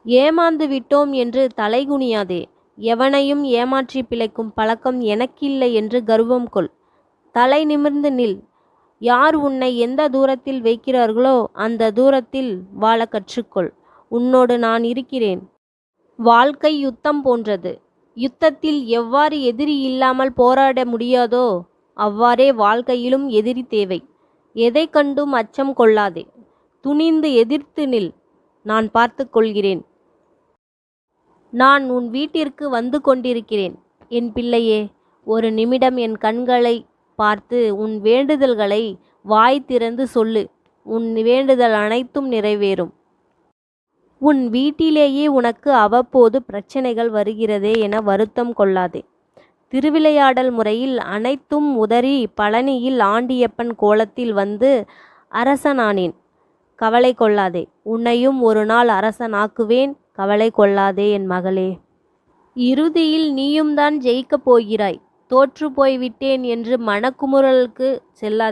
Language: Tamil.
ஏமாந்து விட்டோம் என்று தலைகுனியாதே. எவனையும் ஏமாற்றி பிழைக்கும் பழக்கம் எனக்கில்லை என்று கர்வம் கொள். தலை நிமிர்ந்து நில். யார் உன்னை எந்த தூரத்தில் வைக்கிறார்களோ அந்த தூரத்தில் வாழ கற்றுக்கொள். உன்னோடு நான் இருக்கிறேன். வாழ்க்கை யுத்தம் போன்றது. யுத்தத்தில் எவ்வாறு எதிரி இல்லாமல் போராட முடியாதோ அவ்வாறே வாழ்க்கையிலும் எதிரி தேவை. எதை கண்டும் அச்சம் கொள்ளாதே. துணிந்து எதிர்த்து நில். நான் பார்த்து கொள்கிறேன். நான் உன் வீட்டிற்கு வந்து கொண்டிருக்கிறேன். என் பிள்ளையே, ஒரு நிமிடம் என் கண்களை பார்த்து உன் வேண்டுதல்களை வாய் திறந்து சொல்லு. உன் வேண்டுதல் அனைத்தும் நிறைவேறும். உன் வீட்டிலேயே உனக்கு அவ்வப்போது பிரச்சனைகள் வருகிறதே என வருத்தம் கொள்ளாதே. திருவிளையாடல் முறையில் அனைத்தும் உதறி பழனியில் ஆண்டியப்பன் கோலத்தில் வந்து அரசனானேன். கவலை கொள்ளாதே. உன்னையும் ஒரு நாள் அரசனாக்குவேன். கவலை கொள்ளாதே என் மகளே. இறுதியில் நீயும் தான் ஜெயிக்கப் போகிறாய். தோற்று போய்விட்டேன் என்று மனக்குமுறலுக்கு செல்லாதே.